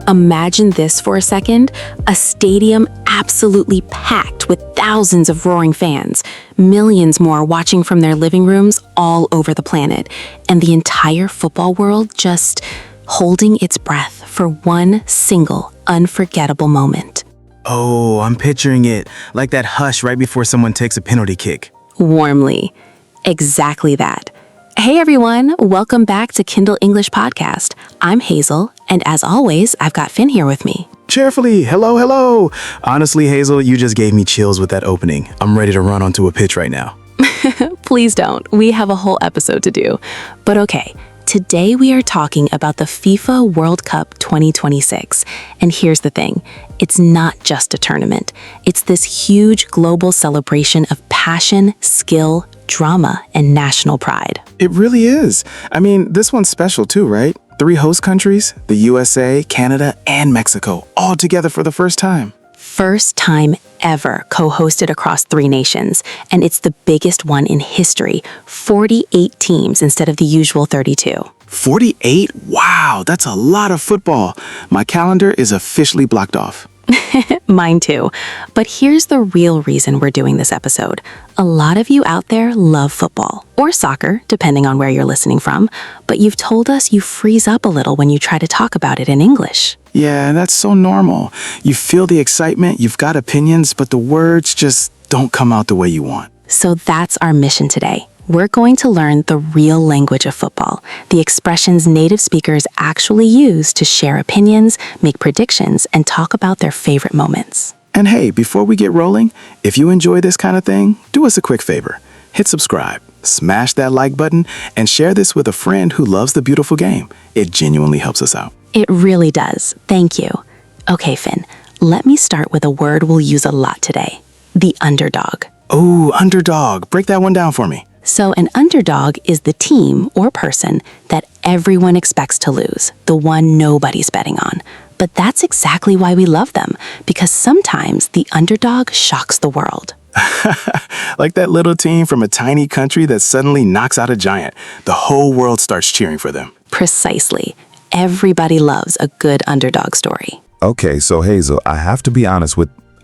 Imagine this for a second, a stadium absolutely packed with thousands of roaring fans, millions more watching from their living rooms all over the planet, and the entire football world just holding its breath for one single unforgettable moment. Oh, I'm picturing it, like that hush right before someone takes a penalty kick. Warmly. Exactly that. Hey everyone, welcome back to Kindle English Podcast. I'm Hazel, and as always, I've got Finn here with me. Cheerfully, hello. Honestly, Hazel, you just gave me chills with that opening. I'm ready to run onto a pitch right now. Please don't. We have a whole episode to do. But okay, today we are talking about the FIFA World Cup 2026. And here's the thing, it's not just a tournament. It's this huge global celebration of passion, skill, drama, and national pride. It really is. I mean, this one's special too, right? 3 host countries, the USA, Canada, and Mexico, all together for the first time. First time ever co-hosted across 3 nations, and it's the biggest one in history, 48 teams instead of the usual 32. 48? Wow, that's a lot of football. My calendar is officially blocked off. Mine too. But here's the real reason we're doing this episode. A lot of you out there love football, or soccer, depending on where you're listening from, but you've told us you freeze up a little when you try to talk about it in English. Yeah, that's so normal. You feel the excitement, you've got opinions, but the words just don't come out the way you want. So that's our mission today. We're going to learn the real language of football, the expressions native speakers actually use to share opinions, make predictions, and talk about their favorite moments. And hey, before we get rolling, if you enjoy this kind of thing, do us a quick favor. Hit subscribe, smash that like button, and share this with a friend who loves the beautiful game. It genuinely helps us out. It really does. Thank you. Okay, Finn, let me start with a word we'll use a lot today, the underdog. Oh, underdog. Break that one down for me. So an underdog is the team or person that everyone expects to lose, the one nobody's betting on. But that's exactly why we love them, because sometimes the underdog shocks the world. Like that little team from a tiny country that suddenly knocks out a giant. The whole world starts cheering for them. Precisely. Everybody loves a good underdog story. Okay, so Hazel, I have to be honest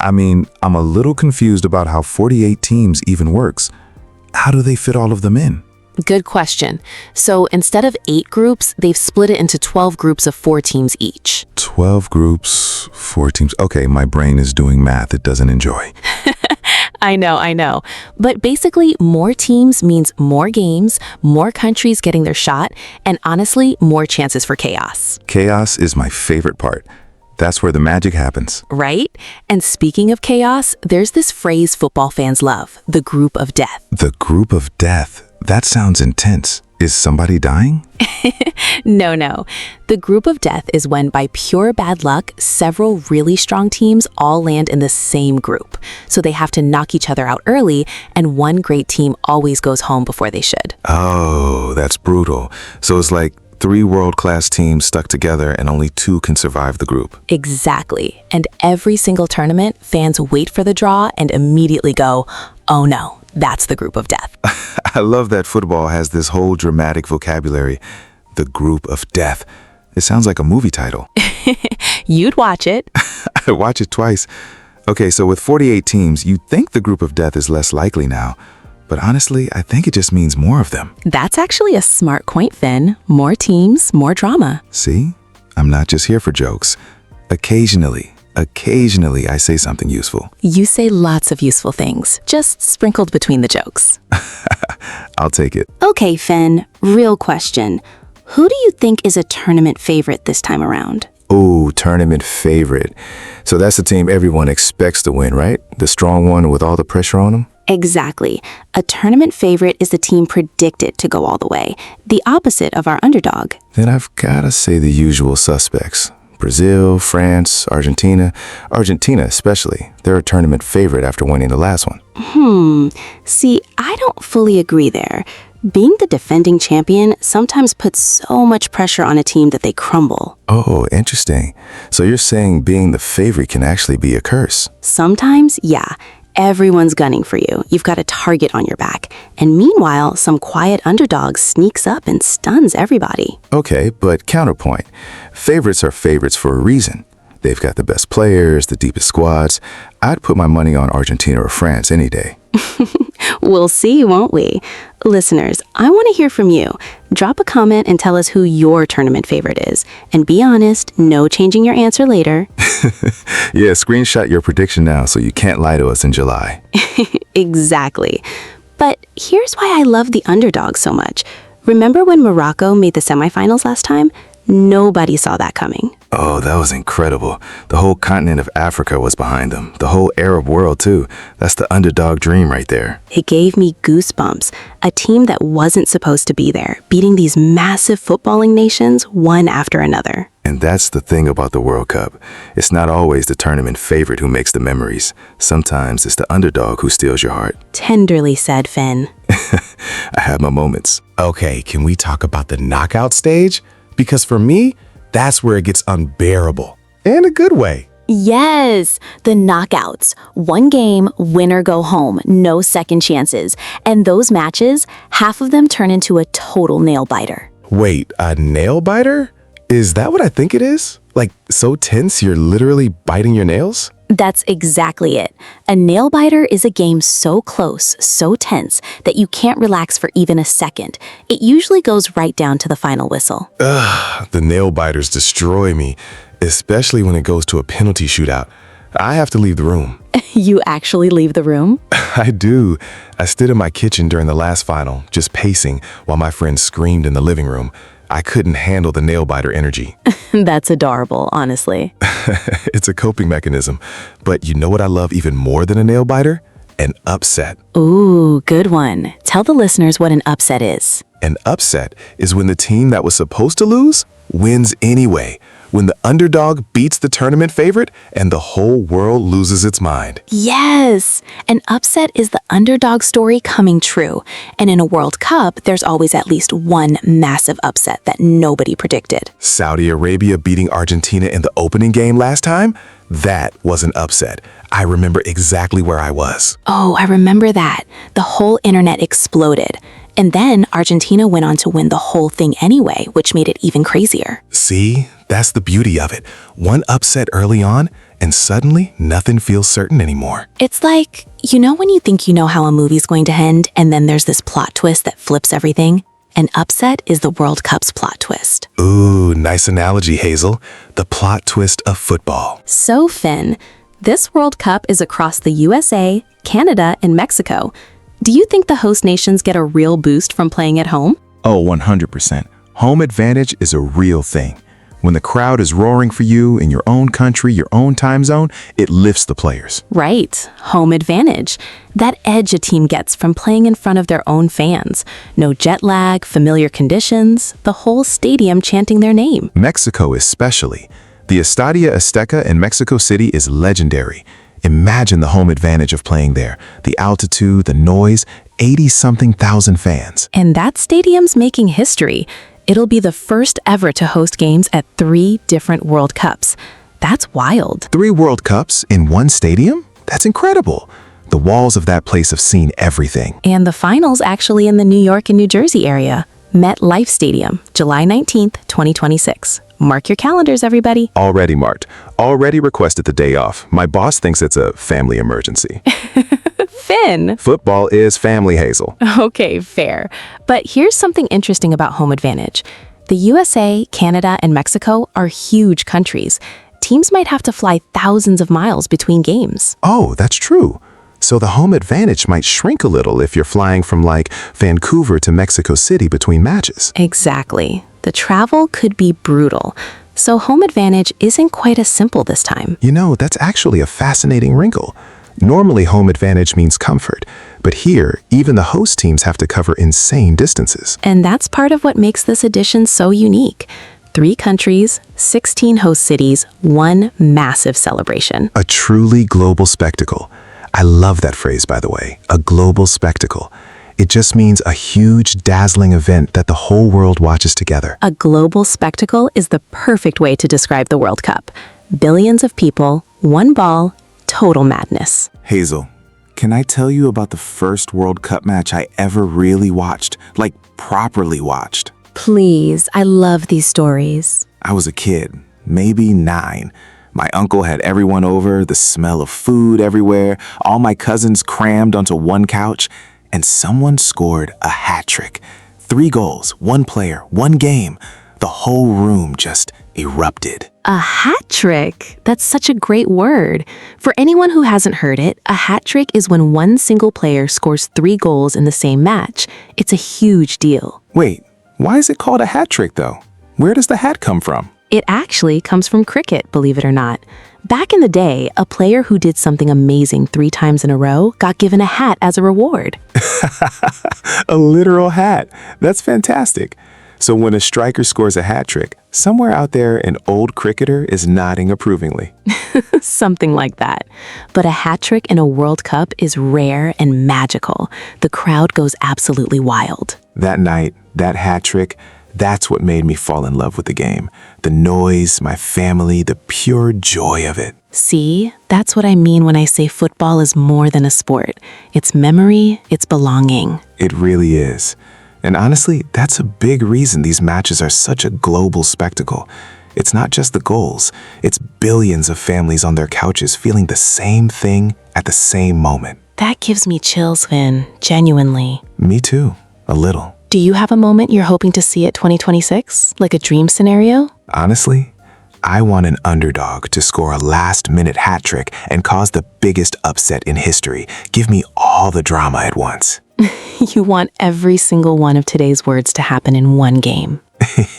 I'm a little confused about how 48 teams even works. How do they fit all of them in? Good question. So instead of 8 groups, they've split it into 12 groups of 4 teams each. 12 groups, 4 teams. Okay, my brain is doing math it doesn't enjoy. I know. But basically, more teams means more games, more countries getting their shot, and honestly, more chances for chaos. Chaos is my favorite part. That's where the magic happens. Right? And speaking of chaos, there's this phrase football fans love, the group of death. The group of death. That sounds intense. Is somebody dying? No. The group of death is when, by pure bad luck, several really strong teams all land in the same group. So they have to knock each other out early, and one great team always goes home before they should. Oh, that's brutal. So it's like 3 world-class teams stuck together and only 2 can survive the group. Exactly. And every single tournament, fans wait for the draw and immediately go, oh no, that's the group of death. I love that football has this whole dramatic vocabulary. The group of death. It sounds like a movie title. You'd watch it. I watch it twice. Okay, so with 48 teams, you'd think the group of death is less likely now. But honestly, I think it just means more of them. That's actually a smart point, Finn. More teams, more drama. See? I'm not just here for jokes. Occasionally, I say something useful. You say lots of useful things, just sprinkled between the jokes. I'll take it. Okay, Finn, real question. Who do you think is a tournament favorite this time around? Ooh, tournament favorite. So that's the team everyone expects to win, right? The strong one with all the pressure on them? Exactly. A tournament favorite is the team predicted to go all the way, the opposite of our underdog. Then I've got to say the usual suspects. Brazil, France, Argentina. Argentina especially. They're a tournament favorite after winning the last one. See, I don't fully agree there. Being the defending champion sometimes puts so much pressure on a team that they crumble. Oh, interesting. So you're saying being the favorite can actually be a curse? Sometimes, yeah. Everyone's gunning for you. You've got a target on your back. And meanwhile, some quiet underdog sneaks up and stuns everybody. Okay, but counterpoint. Favorites are favorites for a reason. They've got the best players, the deepest squads. I'd put my money on Argentina or France any day. We'll see, won't we? Listeners, I want to hear from you. Drop a comment and tell us who your tournament favorite is. And be honest, no changing your answer later. Yeah, screenshot your prediction now so you can't lie to us in July. Exactly. But here's why I love the underdog so much. Remember when Morocco made the semifinals last time? Nobody saw that coming. Oh, that was incredible. The whole continent of Africa was behind them. The whole Arab world, too. That's the underdog dream right there. It gave me goosebumps. A team that wasn't supposed to be there, beating these massive footballing nations one after another. And that's the thing about the World Cup. It's not always the tournament favorite who makes the memories. Sometimes it's the underdog who steals your heart. Tenderly said, Finn. I have my moments. Okay, can we talk about the knockout stage? Because for me, that's where it gets unbearable. In a good way. Yes, the knockouts. One game, win or go home, no second chances. And those matches, half of them turn into a total nail-biter. Wait, a nail biter? Is that what I think it is? Like, so tense you're literally biting your nails? That's exactly it. A nail-biter is a game so close, so tense, that you can't relax for even a second. It usually goes right down to the final whistle. The nail biters destroy me, especially when it goes to a penalty shootout. I have to leave the room. You actually leave the room? I do. I stood in my kitchen during the last final, just pacing, while my friends screamed in the living room. I couldn't handle the nail biter energy. That's adorable, honestly. It's a coping mechanism. But you know what I love even more than a nail biter? An upset. Ooh, good one. Tell the listeners what an upset is. An upset is when the team that was supposed to lose wins anyway. When the underdog beats the tournament favorite and the whole world loses its mind. Yes! An upset is the underdog story coming true. And in a World Cup, there's always at least one massive upset that nobody predicted. Saudi Arabia beating Argentina in the opening game last time? That was an upset. I remember exactly where I was. Oh, I remember that. The whole internet exploded. And then Argentina went on to win the whole thing anyway, which made it even crazier. See? That's the beauty of it. One upset early on, and suddenly nothing feels certain anymore. It's like, you know when you think you know how a movie's going to end, and then there's this plot twist that flips everything? An upset is the World Cup's plot twist. Ooh, nice analogy, Hazel. The plot twist of football. So, Finn, this World Cup is across the USA, Canada, and Mexico. Do you think the host nations get a real boost from playing at home? Oh, 100%. Home advantage is a real thing. When the crowd is roaring for you in your own country, your own time zone, it lifts the players. Right, home advantage. That edge a team gets from playing in front of their own fans. No jet lag, familiar conditions, the whole stadium chanting their name. Mexico especially. The Estadio Azteca in Mexico City is legendary. Imagine the home advantage of playing there. The altitude, the noise, 80-something thousand fans. And that stadium's making history. It'll be the first ever to host games at 3 different World Cups. That's wild. 3 World Cups in one stadium? That's incredible. The walls of that place have seen everything. And the finals actually in the New York and New Jersey area. MetLife Stadium, July 19th, 2026. Mark your calendars, everybody. Already marked. Already requested the day off. My boss thinks it's a family emergency. Finn. Football is family, Hazel. Okay, fair. But here's something interesting about home advantage. The USA, Canada, and Mexico are huge countries. Teams might have to fly thousands of miles between games. Oh, that's true. So the home advantage might shrink a little if you're flying from like Vancouver to Mexico City between matches. Exactly. The travel could be brutal. So home advantage isn't quite as simple this time. You know, that's actually a fascinating wrinkle. Normally, home advantage means comfort, but here, even the host teams have to cover insane distances. And that's part of what makes this edition so unique. 3 countries, 16 host cities, one massive celebration. A truly global spectacle. I love that phrase, by the way, a global spectacle. It just means a huge, dazzling event that the whole world watches together. A global spectacle is the perfect way to describe the World Cup. Billions of people, one ball, total madness. Hazel, Can I tell you about the first World Cup match I ever really watched? Like, properly watched? Please, I love these stories. I was a kid, maybe 9. My uncle had everyone over, the smell of food everywhere, all my cousins crammed onto one couch, and someone scored a hat trick. 3 goals, 1 player, 1 game. The whole room just erupted. A hat trick. That's such a great word. For anyone who hasn't heard it, a hat trick is when one single player scores 3 goals in the same match. It's a huge deal. Wait, why is it called a hat trick though? Where does the hat come from? It actually comes from cricket, believe it or not. Back in the day, a player who did something amazing 3 times in a row got given a hat as a reward. A literal hat. That's fantastic. So when a striker scores a hat trick, somewhere out there an old cricketer is nodding approvingly. Something like that. But a hat trick in a World Cup is rare and magical. The crowd goes absolutely wild. That night, that hat trick, that's what made me fall in love with the game. The noise, my family, the pure joy of it. See, that's what I mean when I say football is more than a sport. It's memory, it's belonging. It really is. And honestly, that's a big reason these matches are such a global spectacle. It's not just the goals, it's billions of families on their couches feeling the same thing at the same moment. That gives me chills, Finn, genuinely. Me too, a little. Do you have a moment you're hoping to see at 2026? Like a dream scenario? Honestly, I want an underdog to score a last-minute hat trick and cause the biggest upset in history. Give me all the drama at once. You want every single one of today's words to happen in one game.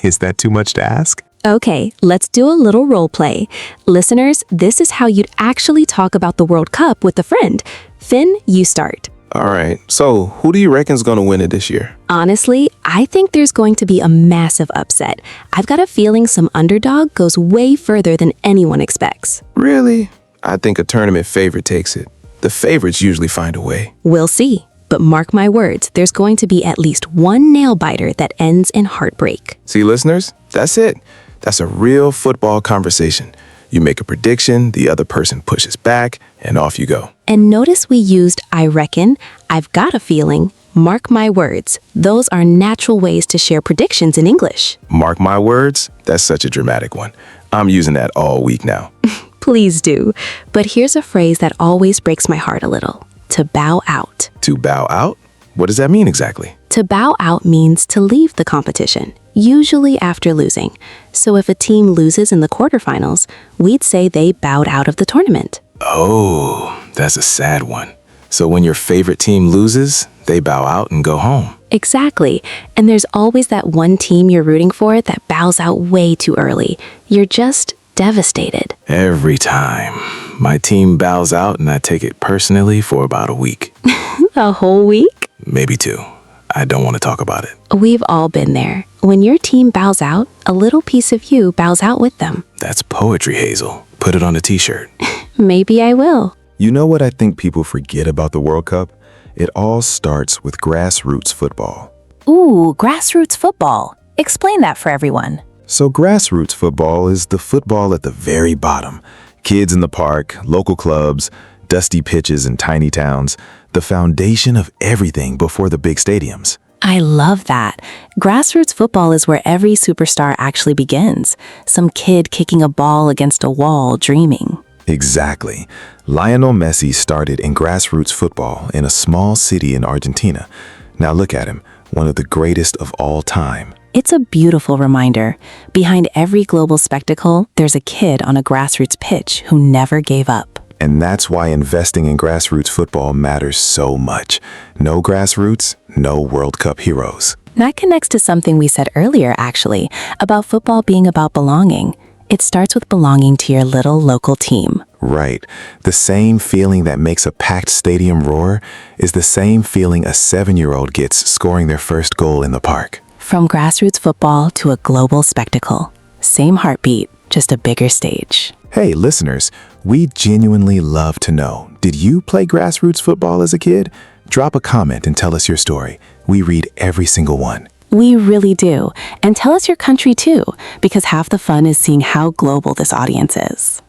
Is that too much to ask? Okay, let's do a little role play. Listeners, this is how you'd actually talk about the World Cup with a friend. Finn, you start. All right, so who do you reckon's gonna win it this year? Honestly, I think there's going to be a massive upset. I've got a feeling some underdog goes way further than anyone expects. Really? I think a tournament favorite takes it. The favorites usually find a way. We'll see. But mark my words, there's going to be at least one nail-biter that ends in heartbreak. See, listeners, that's it. That's a real football conversation. You make a prediction, the other person pushes back, and off you go. And notice we used I reckon, I've got a feeling, mark my words. Those are natural ways to share predictions in English. Mark my words, that's such a dramatic one. I'm using that all week now. Please do. But here's a phrase that always breaks my heart a little. To bow out. To bow out? What does that mean exactly? To bow out means to leave the competition, usually after losing. So if a team loses in the quarterfinals, we'd say they bowed out of the tournament. Oh, that's a sad one. So when your favorite team loses, they bow out and go home. Exactly. And there's always that one team you're rooting for that bows out way too early. You're just devastated. Every time. My team bows out and I take it personally for about a week. A whole week? Maybe 2. I don't want to talk about it. We've all been there. When your team bows out, a little piece of you bows out with them. That's poetry, Hazel. Put it on a t-shirt. Maybe I will. You know what I think people forget about the World Cup? It all starts with grassroots football. Ooh, grassroots football. Explain that for everyone. So grassroots football is the football at the very bottom. Kids in the park, local clubs, dusty pitches in tiny towns, the foundation of everything before the big stadiums. I love that. Grassroots football is where every superstar actually begins. Some kid kicking a ball against a wall, dreaming. Exactly. Lionel Messi started in grassroots football in a small city in Argentina. Now look at him, one of the greatest of all time. It's a beautiful reminder. Behind every global spectacle, there's a kid on a grassroots pitch who never gave up. And that's why investing in grassroots football matters so much. No grassroots, no World Cup heroes. That connects to something we said earlier, actually, about football being about belonging. It starts with belonging to your little local team. Right. The same feeling that makes a packed stadium roar is the same feeling a 7-year-old gets scoring their first goal in the park. From grassroots football to a global spectacle. Same heartbeat, just a bigger stage. Hey, listeners, we genuinely love to know, did you play grassroots football as a kid? Drop a comment and tell us your story. We read every single one. We really do. And tell us your country too, because half the fun is seeing how global this audience is.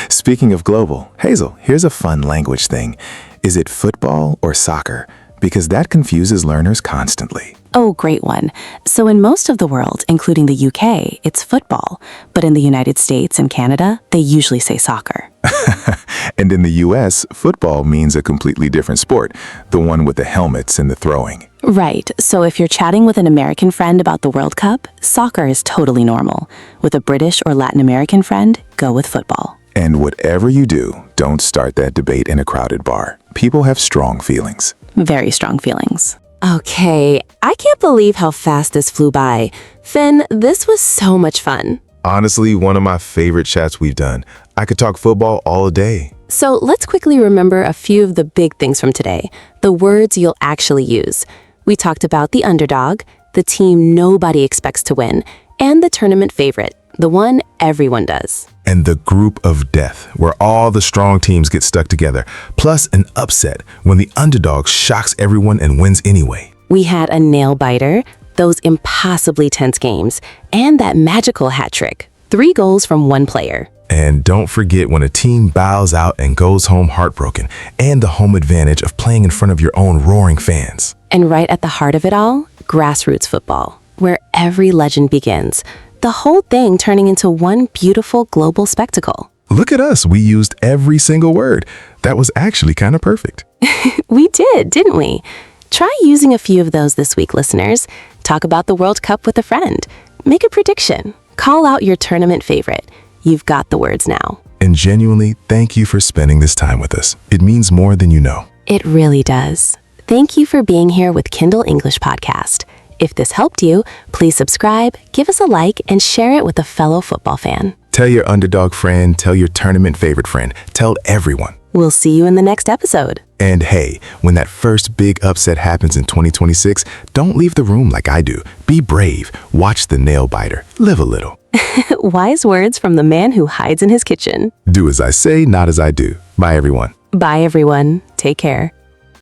Speaking of global, Hazel, here's a fun language thing. Is it football or soccer? Because that confuses learners constantly. Oh, great one. So in most of the world, including the UK, it's football. But in the United States and Canada, they usually say soccer. And in the US, football means a completely different sport, the one with the helmets and the throwing. Right. So if you're chatting with an American friend about the World Cup, soccer is totally normal. With a British or Latin American friend, go with football. And whatever you do, don't start that debate in a crowded bar. People have strong feelings. Very strong feelings. Okay, I can't believe how fast this flew by. Finn, this was so much fun. Honestly, one of my favorite chats we've done. I could talk football all day. So let's quickly remember a few of the big things from today, the words you'll actually use. We talked about the underdog, the team nobody expects to win, and the tournament favorite, the one everyone does. And the group of death, where all the strong teams get stuck together, plus an upset when the underdog shocks everyone and wins anyway. We had a nail biter, those impossibly tense games, and that magical hat trick, 3 goals from 1 player. And don't forget when a team bows out and goes home heartbroken, and the home advantage of playing in front of your own roaring fans. And right at the heart of it all, grassroots football, where every legend begins, the whole thing turning into one beautiful global spectacle. Look at us, we used every single word. That was actually kind of perfect. We did, didn't we? Try using a few of those this week, listeners. Talk about the World Cup with a friend. Make a prediction. Call out your tournament favorite. You've got the words now. And genuinely, thank you for spending this time with us. It means more than you know. It really does. Thank you for being here with Kindle English Podcast. If this helped you, please subscribe, give us a like, and share it with a fellow football fan. Tell your underdog friend, tell your tournament favorite friend, tell everyone. We'll see you in the next episode. And hey, when that first big upset happens in 2026, don't leave the room like I do. Be brave, watch the nail biter, live a little. Wise words from the man who hides in his kitchen. Do as I say, not as I do. Bye, everyone. Bye, everyone. Take care.